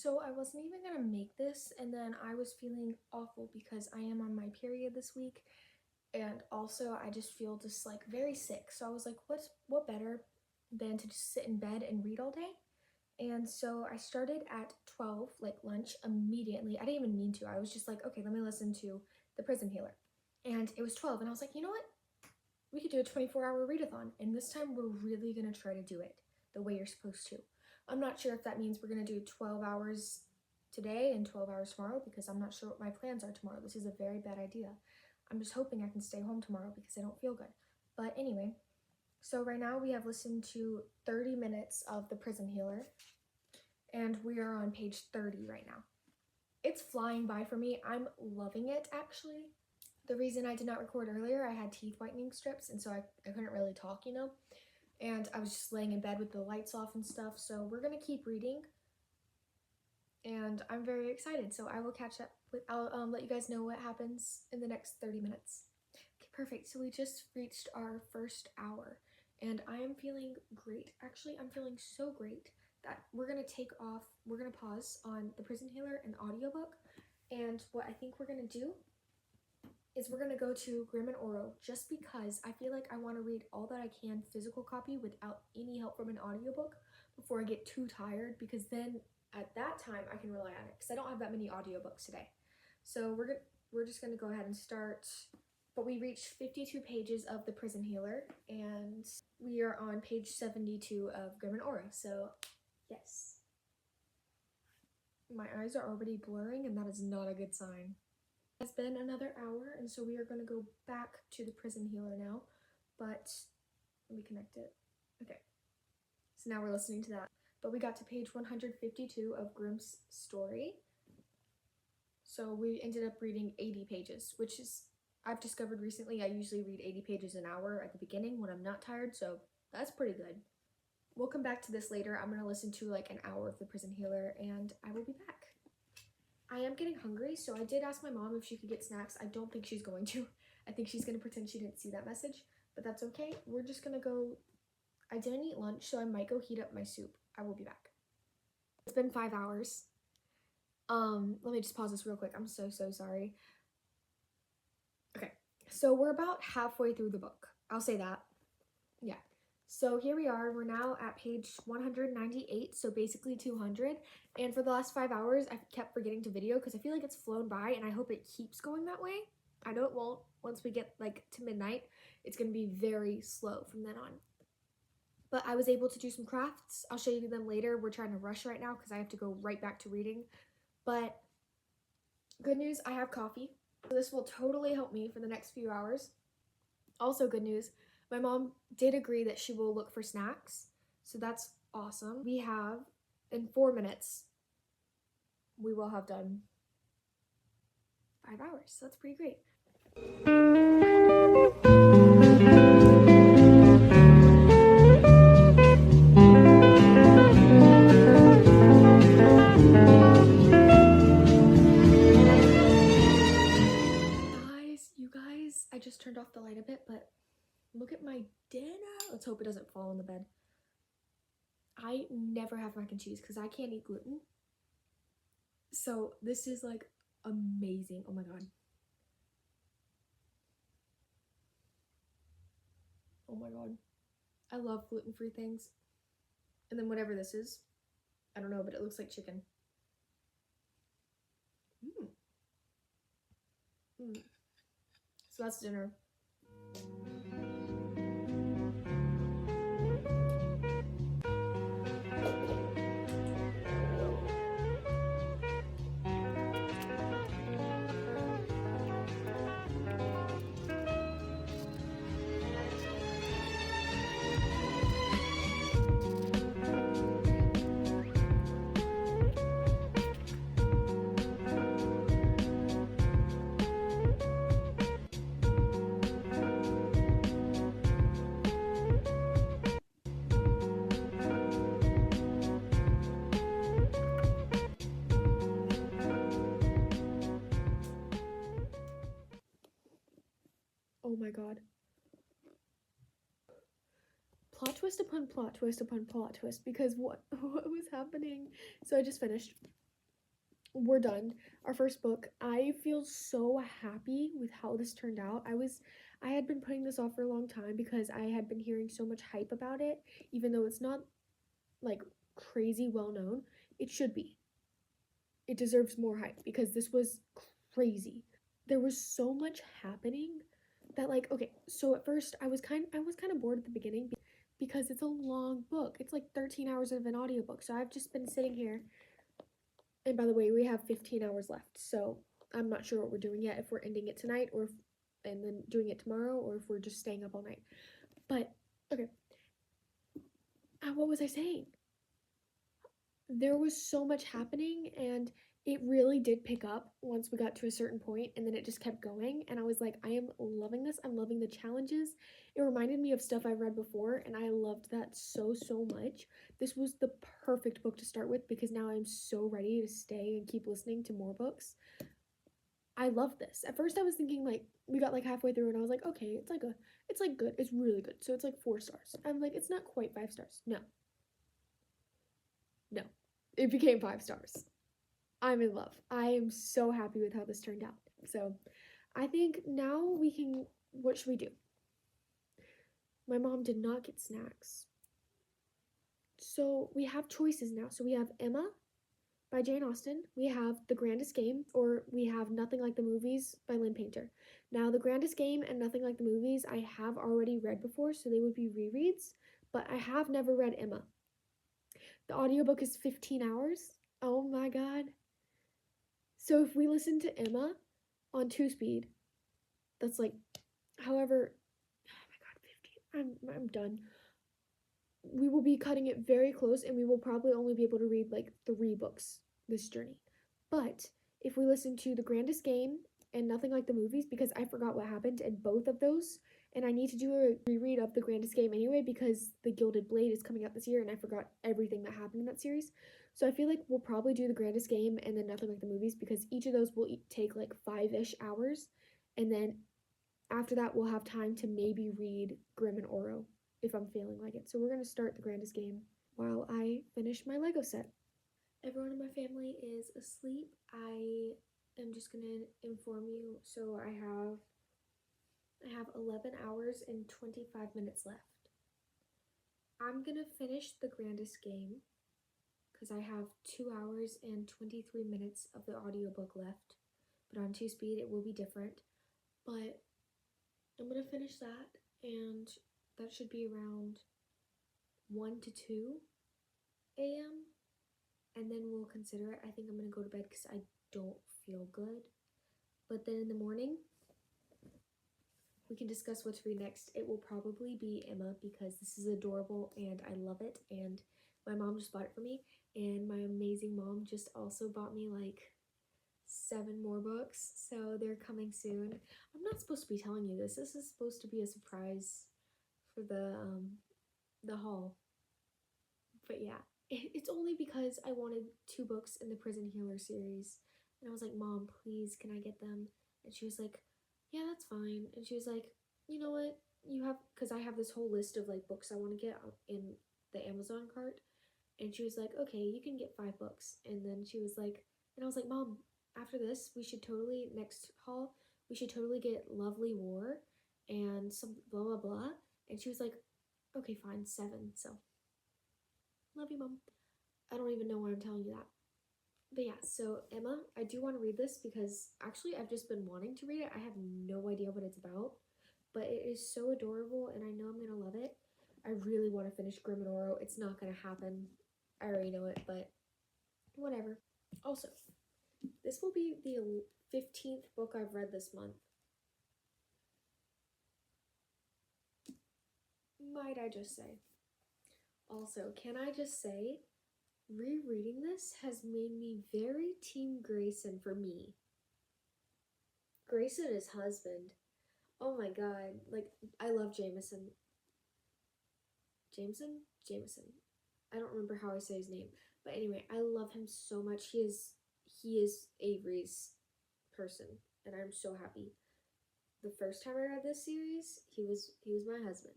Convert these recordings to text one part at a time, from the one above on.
So I wasn't even gonna make this, and then I was feeling awful because I am on my period this week, and also I just feel just like very sick. So I was like, what better than to just sit in bed and read all day? And so I started at 12, like lunch, immediately. I didn't even mean to. I was just like, okay, let me listen to The Prison Healer. And it was 12, and I was like, you know what? We could do a 24-hour readathon, and this time we're really gonna try to do it the way you're supposed to. I'm not sure if that means we're gonna do 12 hours today and 12 hours tomorrow, because I'm not sure what my plans are tomorrow. This is a very bad idea. I'm just hoping I can stay home tomorrow because I don't feel good. But anyway, so right now we have listened to 30 minutes of The Prison Healer, and we are on page 30 right now. It's flying by for me. I'm loving it, actually. The reason I did not record earlier, I had teeth whitening strips, and so I couldn't really talk, you know? And I was just laying in bed with the lights off and stuff, so we're gonna keep reading. And I'm very excited, so I will catch up with, I'll let you guys know what happens in the next 30 minutes. Okay, perfect. So we just reached our first hour, and I am feeling great. Actually, I'm feeling so great that we're gonna pause on The Prison Healer and the audiobook, and what I think we're gonna do is we're gonna go to Grimm and Oro, just because I feel like I want to read all that I can physical copy without any help from an audiobook before I get too tired, because then at that time I can rely on it, because I don't have that many audiobooks today. So we're just gonna go ahead and start. But we reached 52 pages of The Prison Healer, and we are on page 72 of Grimm and Oro. So yes, my eyes are already blurring, and that is not a good sign. It's been another hour, and so we are going to go back to The Prison Healer now, but let me connect it. Okay, so now we're listening to that. But we got to page 152 of Grimm's story, so we ended up reading 80 pages, which is, I've discovered recently, I usually read 80 pages an hour at the beginning when I'm not tired, so that's pretty good. We'll come back to this later. I'm going to listen to like an hour of The Prison Healer, and I will be back. I am getting hungry, so I did ask my mom if she could get snacks. I don't think she's going to. I think she's going to pretend she didn't see that message, but that's okay. We're just going to go. I didn't eat lunch, so I might go heat up my soup. I will be back. It's been 5 hours. Let me just pause this real quick. I'm so sorry. Okay, so we're about halfway through the book. I'll say that. Yeah. So here we are, we're now at page 198, so basically 200, and for the last 5 hours, I've kept forgetting to video because I feel like it's flown by, and I hope it keeps going that way. I know it won't. Once we get like to midnight, it's going to be very slow from then on. But I was able to do some crafts. I'll show you them later. We're trying to rush right now because I have to go right back to reading. But good news, I have coffee, so this will totally help me for the next few hours. Also good news, my mom did agree that she will look for snacks, so that's awesome. We have, in 4 minutes, we will have done 5 hours, so that's pretty great. You guys, I just turned off the light a bit, but look at my dinner. Let's hope it doesn't fall on the bed. I never have mac and cheese because I can't eat gluten. So this is like amazing. Oh my god. Oh my god. I love gluten-free things. And then whatever this is, I don't know, but it looks like chicken. So that's dinner. Oh my god. Plot twist upon plot twist upon plot twist, because what was happening? So I just finished. we're done. Our first book. I feel so happy with how this turned out. I had been putting this off for a long time because I had been hearing so much hype about it, even though it's not like crazy well known. It should be. It deserves more hype because this was crazy. There was so much happening that, like, okay, so at first I was kind of bored at the beginning because it's a long book. It's like 13 hours of an audiobook. So I've just been sitting here. And by the way, we have 15 hours left. So I'm not sure what we're doing yet, if we're ending it tonight or if, and then doing it tomorrow, or if we're just staying up all night. But okay, what was I saying? There was so much happening, and it really did pick up once we got to a certain point, and then it just kept going, and I was like, I am loving this. I'm loving the challenges. It reminded me of stuff I've read before, and I loved that so much. This was the perfect book to start with because now I'm so ready to stay and keep listening to more books. I love this. At first I was thinking, like, we got like halfway through and I was like, okay, it's like good. It's really good. So it's like 4 stars. I'm like, it's not quite 5 stars. No. No. It became 5 stars. I'm in love. I am so happy with how this turned out. So I think now we can. What should we do? My mom did not get snacks. So we have choices now. So we have Emma by Jane Austen. We have The Grandest Game, or we have Nothing Like the Movies by Lynn Painter. Now, The Grandest Game and Nothing Like the Movies I have already read before, so they would be rereads, but I have never read Emma. The audiobook is 15 hours. Oh my god. So if we listen to Emma on 2 speed, that's like, however, oh my god, 15. I'm done. We will be cutting it very close, and we will probably only be able to read like 3 books this journey. But if we listen to The Grandest Game and Nothing Like the Movies, because I forgot what happened in both of those, and I need to do a reread of The Grandest Game anyway because The Gilded Blade is coming out this year, and I forgot everything that happened in that series. So I feel like we'll probably do The Grandest Game and then Nothing Like the Movies because each of those will take like 5-ish hours, and then after that we'll have time to maybe read Grimm and Oro if I'm feeling like it. So we're going to start The Grandest Game while I finish my Lego set. Everyone in my family is asleep. I am just going to inform you. So I have 11 hours and 25 minutes left. I'm going to finish The Grandest Game because I have 2 hours and 23 minutes of the audiobook left. But on 2 speed it will be different. But I'm going to finish that, and that should be around 1 to 2 a.m. And then we'll consider it. I think I'm going to go to bed because I don't feel good. But then in the morning, we can discuss what to read next. It will probably be Emma because this is adorable and I love it. And my mom just bought it for me. And my amazing mom just also bought me like 7 more books. So they're coming soon. I'm not supposed to be telling you this. This is supposed to be a surprise for the haul. But yeah, it's only because I wanted 2 books in the Prison Healer series. And I was like, Mom, please, can I get them? And she was like, yeah, that's fine. And she was like, you know what? You have, because I have this whole list of like books I want to get in the Amazon cart. And she was like, okay, you can get 5 books. And then she was like, and I was like, Mom, after this, we should totally, next haul, we should totally get Lovely War and some blah, blah, blah. And she was like, okay, fine, 7. So love you, Mom. I don't even know why I'm telling you that. But yeah, so Emma, I do want to read this because actually I've just been wanting to read it. I have no idea what it's about, but it is so adorable and I know I'm going to love it. I really want to finish Grimm and Oro. It's not going to happen. I already know it, but whatever. Also, this will be the 15th book I've read this month. Might I just say. Also, can I just say, rereading this has made me very Team Grayson for me. Grayson is husband. Oh my god. Like, I love Jameson. Jameson? Jameson. I don't remember how I say his name. But anyway, I love him so much. He is Avery's person. And I'm so happy. The first time I read this series, he was my husband.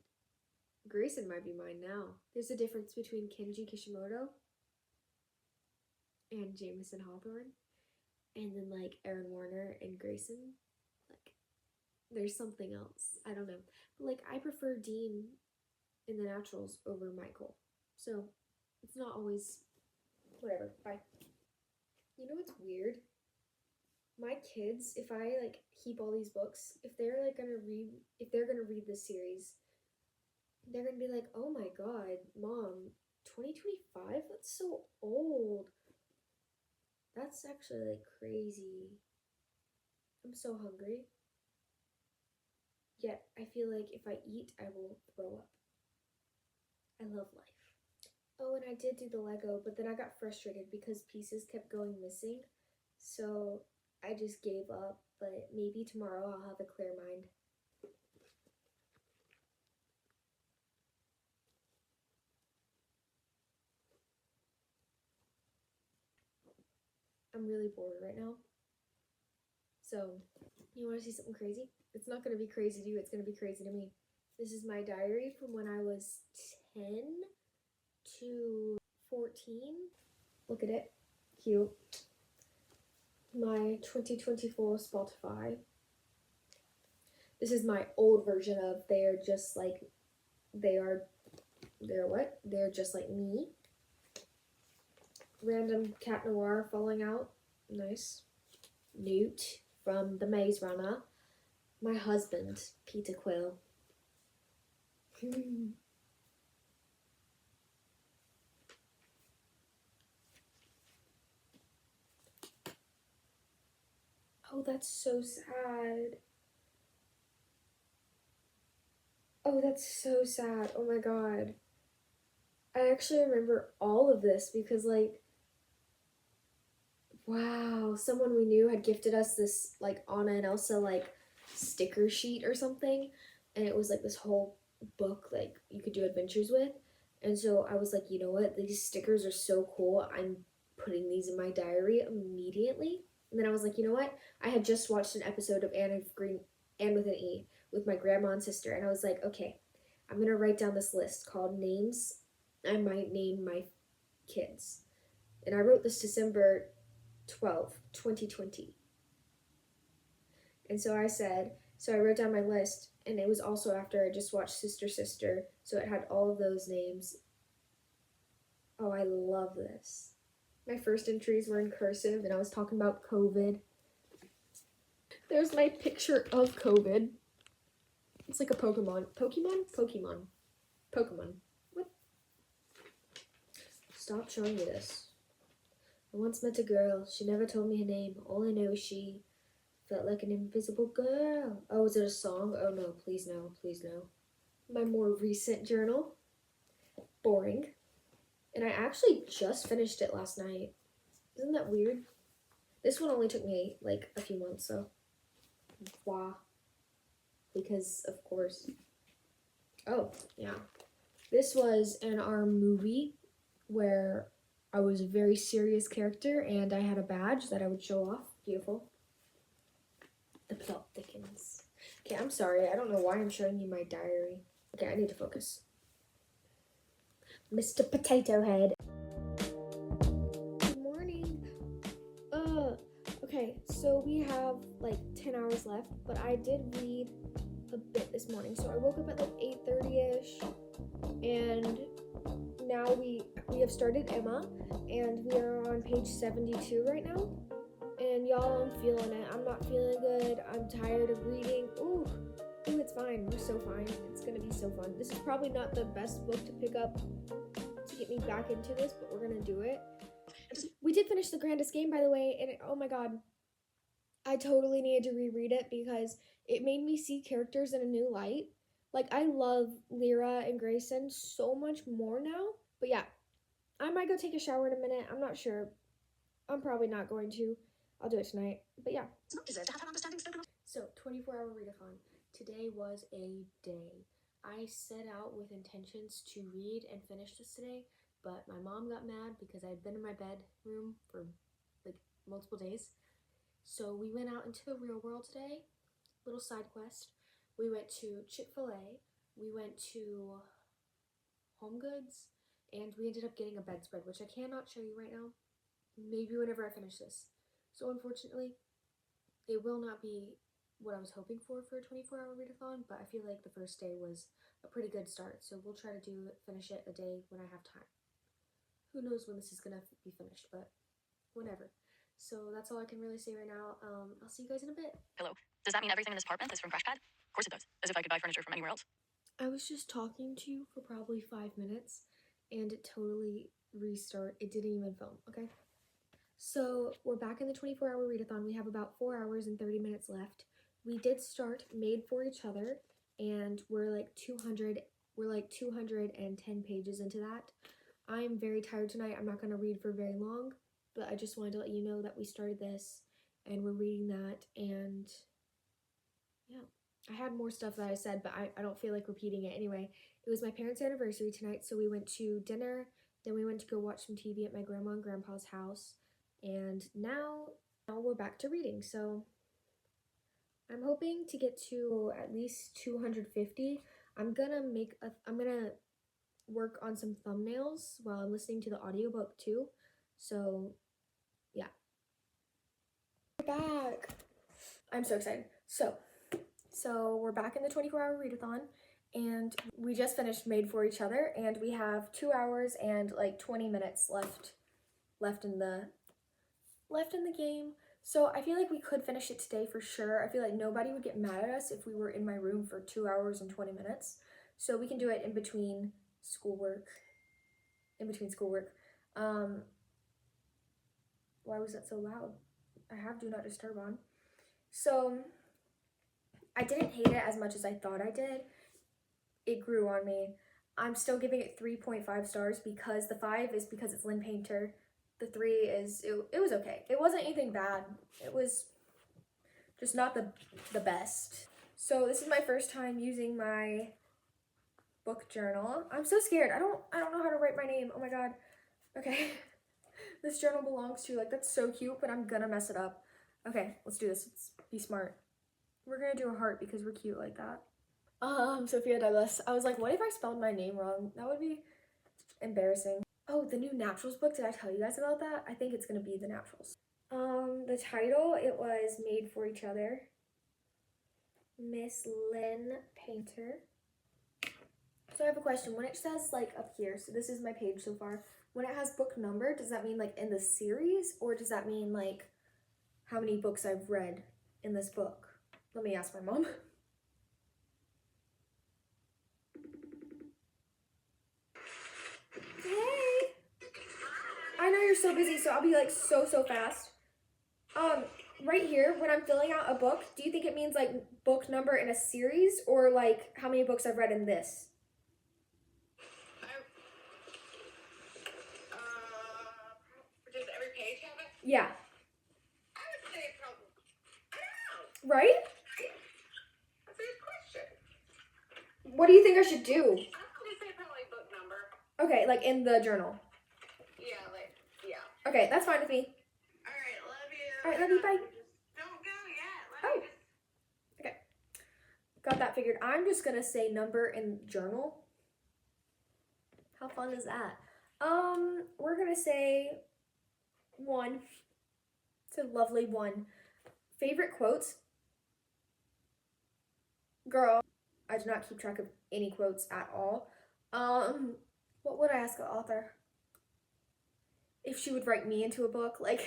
Grayson might be mine now. There's a difference between Kenji Kishimoto and Jameson Hawthorne. and then like Aaron Warner and Grayson. Like there's something else. I don't know. But like I prefer Dean in the Naturals over Michael. So it's not always whatever. Bye. You know what's weird? My kids, if I like keep all these books, if they're gonna read this series, they're gonna be like, oh my god, mom, 2025? That's so old. That's actually like crazy. I'm so hungry. Yet I feel like if I eat, I will throw up. I love life. Oh, and I did do the Lego, but then I got frustrated because pieces kept going missing. So I just gave up, but maybe tomorrow I'll have a clear mind. I'm really bored right now. So, you want to see something crazy? It's not going to be crazy to you, it's going to be crazy to me. This is my diary from when I was 10 to 14. Look at it. Cute. My 2024 Spotify. This is my old version of they're just like they're what? They're just like me. Random cat noir falling out. Nice. Newt from The Maze Runner. My husband, Peter Quill. Oh, that's so sad. Oh, that's so sad. Oh my god. I actually remember all of this because, like, wow, someone we knew had gifted us this, like, Anna and Elsa, like, sticker sheet or something. And it was, like, this whole book, like, you could do adventures with. And so I was like, you know what? These stickers are so cool. I'm putting these in my diary immediately. And then I was like, you know what? I had just watched an episode of Anne with an E with my grandma and sister. And I was like, okay, I'm going to write down this list called names I might name my kids. And I wrote this December 12th, 2020. And so I wrote down my list, and it was also after I just watched Sister Sister, so it had all of those names. Oh, I love this. My first entries were in cursive, and I was talking about COVID. There's my picture of COVID. It's like a Pokemon. Pokemon. What? Stop showing me this. I once met a girl. She never told me her name. All I know is she felt like an invisible girl. Oh, is it a song? Oh no, please no, please no. My more recent journal. Boring. And I actually just finished it last night. Isn't that weird? This one only took me like a few months, so. Wow. Because, of course. Oh, yeah. This was in our movie where I was a very serious character and I had a badge that I would show off. Beautiful. The plot thickens. Okay, I'm sorry. I don't know why I'm showing you my diary. Okay, I need to focus. Mr. Potato Head. Good morning. Okay, so we have like 10 hours left, but I did read a bit this morning. So I woke up at like 8:30ish, and now we have started Emma, and we are on page 72 right now. And y'all, I'm feeling it. I'm not feeling good. I'm tired of reading. Ooh, it's fine. We're so fine. It's gonna be so fun. This is probably not the best book to pick up to get me back into this, but we're gonna do it. We did finish The Grandest Game, by the way, and oh my god, I totally needed to reread it because it made me see characters in a new light. Like, I love Lyra and Grayson so much more now. But yeah, I might go take a shower in a minute. I'm not sure. I'm probably not going to. I'll do it tonight. But yeah. It's not deserved to have an understanding spoken. So, 24-hour readathon. Today was a day. I set out with intentions to read and finish this today, but my mom got mad because I'd been in my bedroom for like multiple days. So we went out into the real world today. Little side quest. We went to Chick-fil-A. We went to Home Goods, and we ended up getting a bedspread, which I cannot show you right now. Maybe whenever I finish this. So unfortunately, it will not be what I was hoping for a 24-hour readathon, but I feel like the first day was a pretty good start. So we'll try to finish it a day when I have time. Who knows when this is gonna be finished, but whenever. So that's all I can really say right now. I'll see you guys in a bit. Hello. Does that mean everything in this apartment is from Crashpad? Of course it does. As if I could buy furniture from anywhere else. I was just talking to you for probably 5 minutes and it totally it didn't even film, okay? So we're back in the 24-hour readathon. We have about 4 hours and 30 minutes left. We did start Made for Each Other and we're like 210 pages into that. I'm very tired tonight. I'm not going to read for very long, but I just wanted to let you know that we started this and we're reading that. And yeah, I had more stuff that I said, but I don't feel like repeating it. Anyway, it was my parents' anniversary tonight, so we went to dinner, then we went to go watch some TV at my grandma and grandpa's house, and now we're back to reading. So I'm hoping to get to at least 250. I'm gonna work on some thumbnails while I'm listening to the audiobook too. So yeah. We're back. I'm so excited. So we're back in the 24-hour readathon and we just finished Made for Each Other and we have 2 hours and like 20 minutes left in the game. So I feel like we could finish it today for sure. I feel like nobody would get mad at us if we were in my room for 2 hours and 20 minutes. So we can do it in between schoolwork. Why was that so loud? I have Do Not Disturb on. So I didn't hate it as much as I thought I did. It grew on me. I'm still giving it 3.5 stars because the 5 is because it's Lynn Painter. The 3 is, it was okay. It wasn't anything bad. It was just not the best. So this is my first time using my book journal. I'm so scared. I don't know how to write my name. Oh my god. Okay. This journal belongs to, like, that's so cute, but I'm gonna mess it up. Okay, let's do this. Let's be smart. We're gonna do a heart because we're cute like that. Sophia Douglas. I was like, what if I spelled my name wrong? That would be embarrassing. Oh, the new Naturals book. Did I tell you guys about that? I think it's gonna be The Naturals. The title, it was Made for Each Other. Miss Lynn Painter. So I have a question. When it says like up here, so this is my page so far. When it has book number, does that mean like in the series or does that mean like how many books I've read in this book? Let me ask my mom. Hey! I know you're so busy, so I'll be like so fast. Right here, when I'm filling out a book, do you think it means like book number in a series or like how many books I've read in this? Does every page have it? Yeah. I would say probably. I don't know. Right? That's a good question. What do you think I should do? I would say probably book number. Okay, like in the journal. Yeah, yeah. Okay, that's fine with me. All right, love you. All right, love you, bye. Don't go yet. Oh. Okay. Got that figured. I'm just gonna say number in journal. How fun is that? We're gonna say 1. It's a lovely 1. Favorite quotes? Girl, I do not keep track of any quotes at all. What would I ask the author? If she would write me into a book? Like,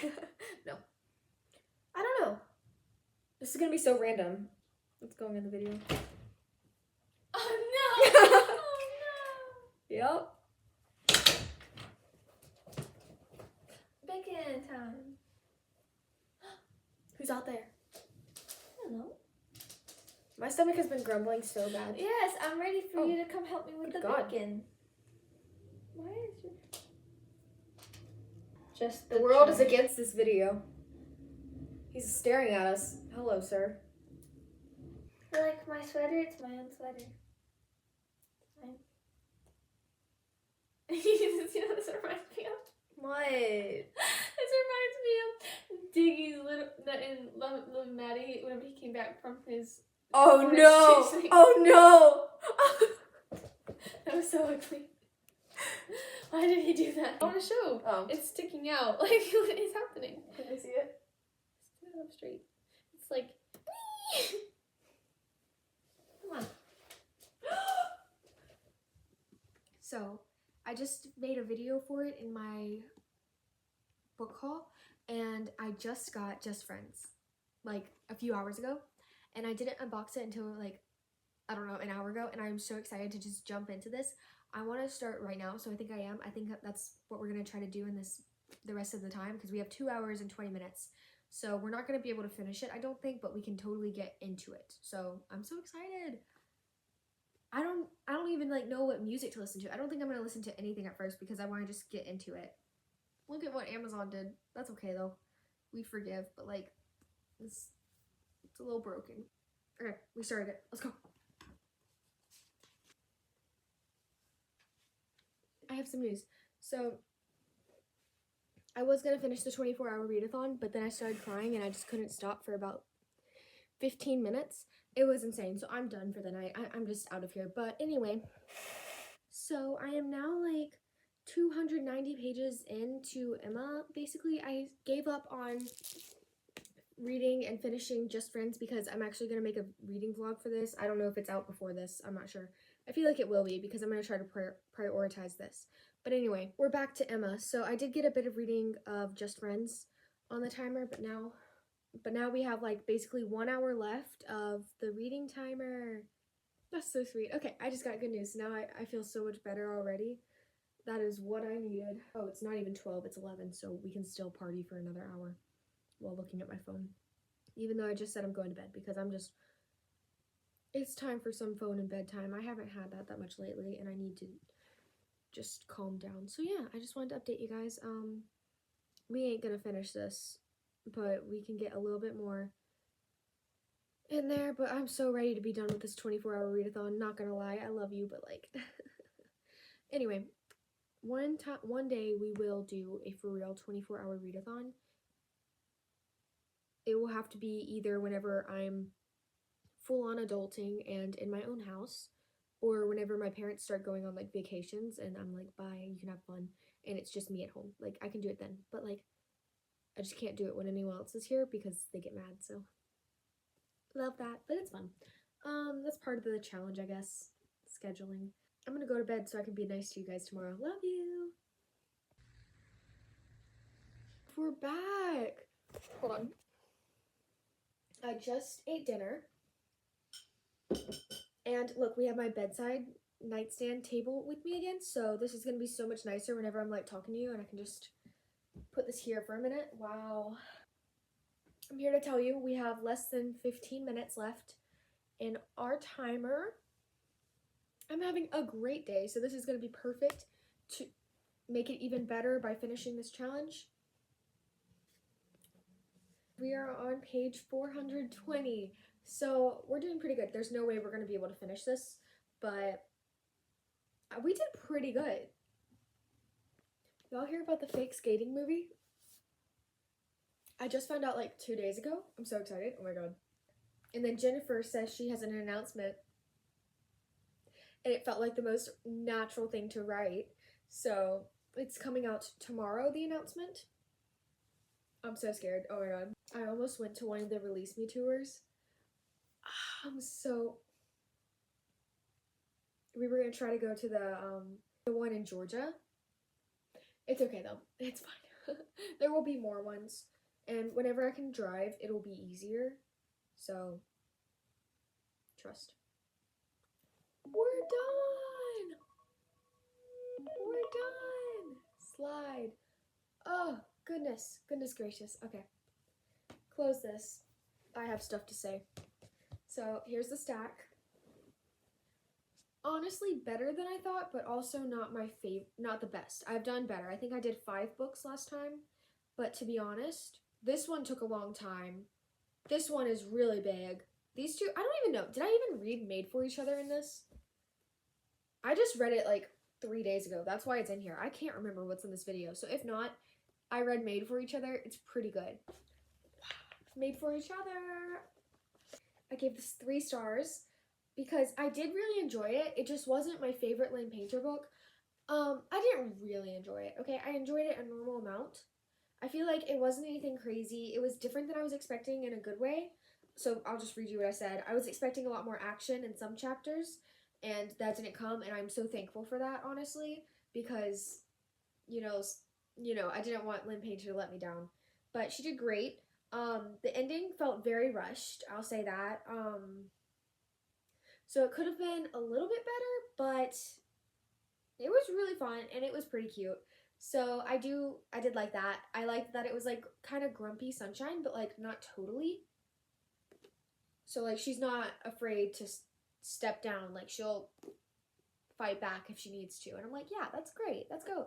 no. I don't know. This is gonna be so random. What's going in the video? Oh no! Oh no! Yep. Bacon time. Who's out there? I don't know. My stomach has been grumbling so bad. Yes, I'm ready for Oh. you to come help me with the God. bacon. Why is your... Just The world is against this video. He's staring at us. Hello, sir. You like my sweater? It's my own sweater. Fine. You know what this reminds me of? What? This reminds me of Diggy's little Maddie whenever he came back from his... Oh What no! is she saying? Oh no! That was so ugly. Why did he do that? I want to show. Oh. It's sticking out. Like, what is happening? Can I see it? It's like, come on. So, I just made a video for it in my book haul, and I just got Just Friends, like, a few hours ago, and I didn't unbox it until, like, I don't know, an hour ago, and I'm so excited to just jump into this. I want to start right now, so I think I am. I think that's what we're going to try to do in the rest of the time, because we have 2 hours and 20 minutes. So we're not going to be able to finish it, I don't think, but we can totally get into it. So I'm so excited. I don't even like know what music to listen to. I don't think I'm going to listen to anything at first because I want to just get into it. Look at what Amazon did. That's okay though. We forgive, but like it's a little broken. Okay, we started it. Let's go. I have some news. So I was gonna finish the 24-hour readathon, but then I started crying and I just couldn't stop for about 15 minutes. It was insane. So I'm done for the night. I'm just out of here. But anyway, so I am now like 290 pages into Emma. Basically, I gave up on reading and finishing Just Friends because I'm actually gonna make a reading vlog for this. I don't know if it's out before this. I'm not sure. I feel like it will be because I'm gonna try to prioritize this. But anyway, we're back to Emma. So I did get a bit of reading of Just Friends on the timer, but now we have like basically 1 hour left of the reading timer. That's so sweet. Okay, I just got good news. Now I feel so much better already. That is what I needed. Oh, it's not even 12, it's 11, so we can still party for another hour while looking at my phone. Even though I just said I'm going to bed because it's time for some phone and bedtime. I haven't had that much lately and I need to just calm down. So yeah, I just wanted to update you guys. We ain't gonna finish this, but we can get a little bit more in there. But I'm so ready to be done with this 24-hour readathon. Not gonna lie, I love you, but like anyway, one day we will do a for real 24-hour readathon. It will have to be either whenever I'm full on adulting and in my own house, or whenever my parents start going on like vacations and I'm like, bye, you can have fun, and it's just me at home. Like I can do it then, but like I just can't do it when anyone else is here because they get mad. So love that, but it's fun. That's part of the challenge, I guess. Scheduling. I'm gonna go to bed so I can be nice to you guys tomorrow. Love you. We're back. Hold on. I just ate dinner. And look, we have my bedside nightstand table with me again. So this is going to be so much nicer whenever I'm like talking to you and I can just put this here for a minute. Wow. I'm here to tell you we have less than 15 minutes left in our timer. I'm having a great day. So this is going to be perfect to make it even better by finishing this challenge. We are on page 420. So we're doing pretty good. There's no way we're going to be able to finish this, but we did pretty good. Y'all hear about the fake skating movie? I just found out like 2 days ago. I'm so excited. Oh my god. And then Jennifer says she has an announcement. And it felt like the most natural thing to write. So it's coming out tomorrow, the announcement. I'm so scared. Oh my god. I almost went to one of the Release Me tours. We were gonna try to go to the one in Georgia. It's okay though. It's fine. There will be more ones. And whenever I can drive, it'll be easier. So, trust. We're done! We're done! Slide. Oh, goodness. Goodness gracious. Okay. Close this. I have stuff to say. So, here's the stack. Honestly, better than I thought, but also not the best. I've done better. I think I did 5 books last time, but to be honest, this one took a long time. This one is really big. These two, I don't even know. Did I even read Made for Each Other in this? I just read it like 3 days ago. That's why it's in here. I can't remember what's in this video. So if not, I read Made for Each Other. It's pretty good. Made for Each Other. I gave this 3 stars because I did really enjoy it. It just wasn't my favorite Lynn Painter book. I didn't really enjoy it, okay? I enjoyed it a normal amount. I feel like it wasn't anything crazy. It was different than I was expecting in a good way. so I'll just read you what I said. I was expecting a lot more action in some chapters, and that didn't come, and I'm so thankful for that, honestly, because, you know, I didn't want Lynn Painter to let me down. But she did great. The ending felt very rushed, I'll say that. So it could have been a little bit better, but it was really fun, and it was pretty cute. So I did like that. I liked that it was like kind of grumpy sunshine, but like not totally. So like she's not afraid to step down. Like she'll fight back if she needs to. And I'm like, yeah, that's great. Let's go.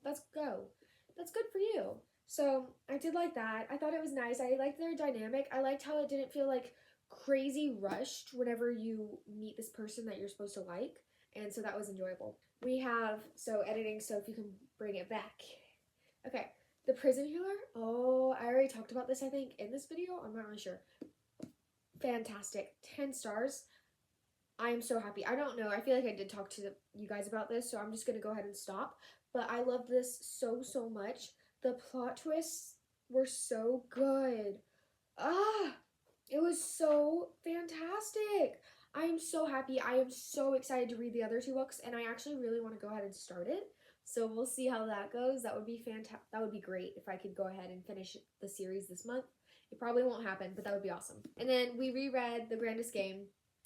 Let's go. That's good for you. So I did like that. I thought it was nice. I liked their dynamic. I liked how it didn't feel like crazy rushed whenever you meet this person that you're supposed to like. And so that was enjoyable. We have, so editing, so if you can bring it back. Okay, the prison healer. Oh, I already talked about this, I think, in this video. I'm not really sure. Fantastic. 10 stars. I am so happy. I don't know. I feel like I did talk to you guys about this, so I'm just going to go ahead and stop. But I love this so, so much. The plot twists were so good. It was so fantastic. I am so happy. I am so excited to read the other 2 books, and I actually really want to go ahead and start it. So we'll see how that goes. That would be fantastic. That would be great if I could go ahead and finish the series this month. It probably won't happen, but that would be awesome. And then we reread The Grandest Game.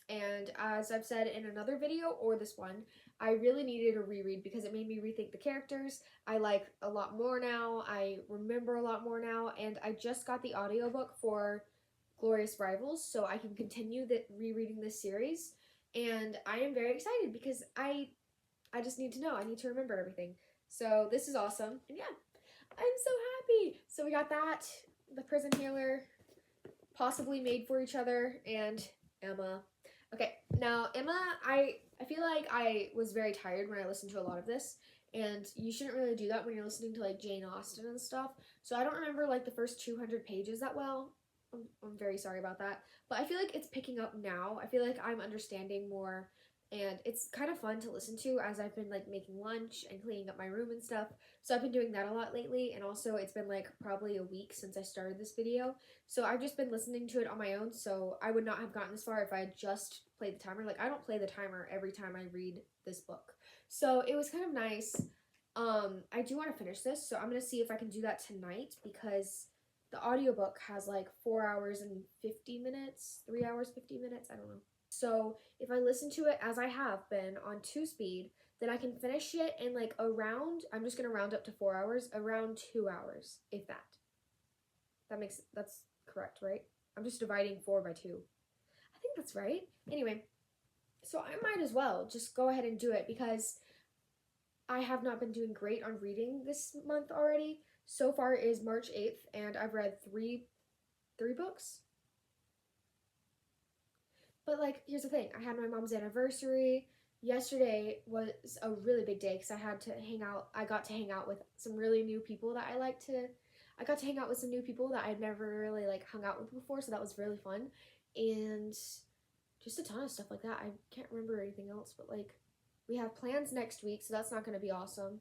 And as I've said in another video or this one, I really needed a reread because it made me rethink the characters. I like a lot more now. I remember a lot more now. And I just got the audiobook for Glorious Rivals, so I can continue rereading this series. And I am very excited because I just need to know. I need to remember everything. So this is awesome. And yeah, I'm so happy. So we got that, the prison healer, possibly made for each other, and Emma. Okay, now Emma, I feel like I was very tired when I listened to a lot of this, and you shouldn't really do that when you're listening to like Jane Austen and stuff. So I don't remember like the first 200 pages that well. I'm very sorry about that, but I feel like it's picking up now. I feel like I'm understanding more, and it's kind of fun to listen to as I've been like making lunch and cleaning up my room and stuff. So I've been doing that a lot lately, and also it's been like probably a week since I started this video. So I've just been listening to it on my own, so I would not have gotten this far if I had just played the timer. Like, I don't play the timer every time I read this book. So it was kind of nice. I do want to finish this, so I'm going to see if I can do that tonight because the audiobook has like 4 hours and 50 minutes, 3 hours, 50 minutes, I don't know. So if I listen to it as I have been on 2 speed, then I can finish it in like around, I'm just going to round up to 4 hours, around 2 hours, if that. That's correct, right? I'm just dividing 4 by 2. I think that's right. Anyway, so I might as well just go ahead and do it because I have not been doing great on reading this month already. So far is March 8th, and I've read three books. But like, here's the thing. I had my mom's anniversary. Yesterday was a really big day because I got to hang out with some really new people that I got to hang out with some new people that I'd never really like hung out with before, so that was really fun. And just a ton of stuff like that. I can't remember anything else, but like we have plans next week, so that's not going to be awesome.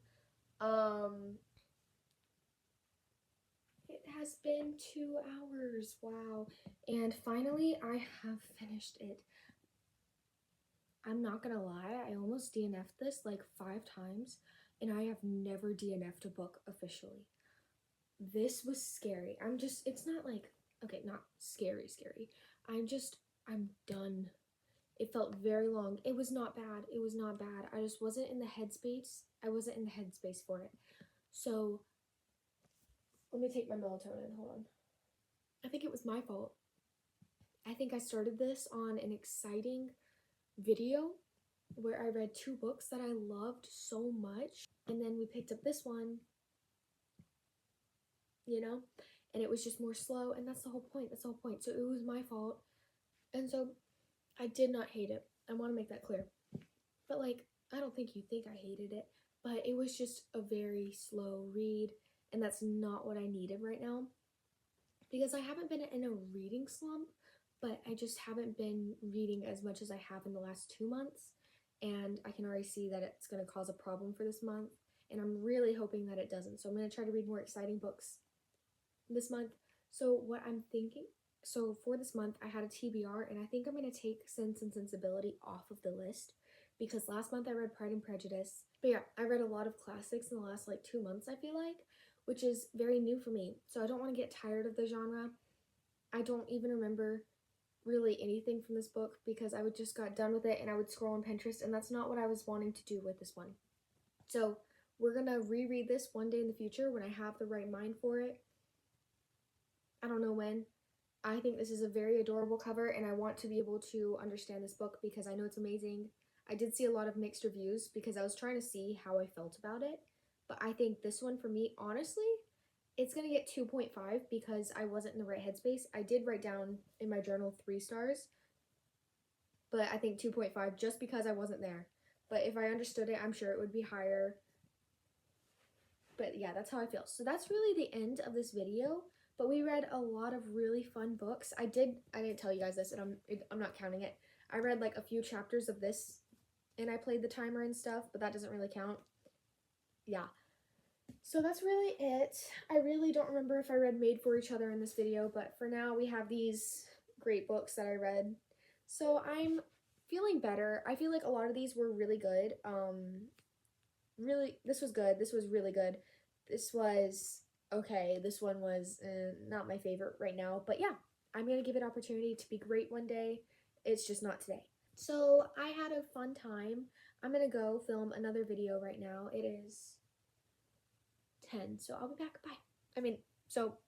It has been 2 hours. Wow. And finally, I have finished it. I'm not gonna lie, I almost DNF'd this like 5 times, and I have never DNF'd a book officially. This was scary. It's not like, okay, not scary. I'm done. It felt very long. It was not bad. I just wasn't in the headspace. For it. So, let me take my melatonin, hold on. I think it was my fault. I think I started this on an exciting video where I read 2 books that I loved so much, and then we picked up this one, and it was just more slow, and that's the whole point. So it was my fault, and so I did not hate it. I want to make that clear. But like, I don't think you think I hated it, but it was just a very slow read, and that's not what I needed right now because I haven't been in a reading slump, but I just haven't been reading as much as I have in the last 2 months, and I can already see that it's going to cause a problem for this month, and I'm really hoping that it doesn't. So I'm going to try to read more exciting books this month. So what I'm thinking So for this month, I had a TBR, and I think I'm going to take Sense and Sensibility off of the list because last month I read Pride and Prejudice. But yeah, I read a lot of classics in the last like 2 months, I feel like, which is very new for me. So I don't want to get tired of the genre. I don't even remember really anything from this book because I would just got done with it and I would scroll on Pinterest, and that's not what I was wanting to do with this one. So we're going to reread this one day in the future when I have the right mind for it. I don't know when. I think this is a very adorable cover, and I want to be able to understand this book because I know it's amazing. I did see a lot of mixed reviews because I was trying to see how I felt about it, but I think this one for me, honestly, it's going to get 2.5 because I wasn't in the right headspace. I did write down in my journal 3 stars, but I think 2.5 just because I wasn't there. But if I understood it, I'm sure it would be higher. But yeah, that's how I feel. So that's really the end of this video. But we read a lot of really fun books. I didn't tell you guys this, and I'm not counting it. I read like a few chapters of this, and I played the timer and stuff, but that doesn't really count. Yeah. So that's really it. I really don't remember if I read Made for Each Other in this video, but for now we have these great books that I read. So I'm feeling better. I feel like a lot of these were really good. This was good. This was really good. This was okay. This one was not my favorite right now, but yeah, I'm gonna give it opportunity to be great one day. It's just not today. So I had a fun time. I'm gonna go film another video right now. It is 10, so I'll be back. Bye. So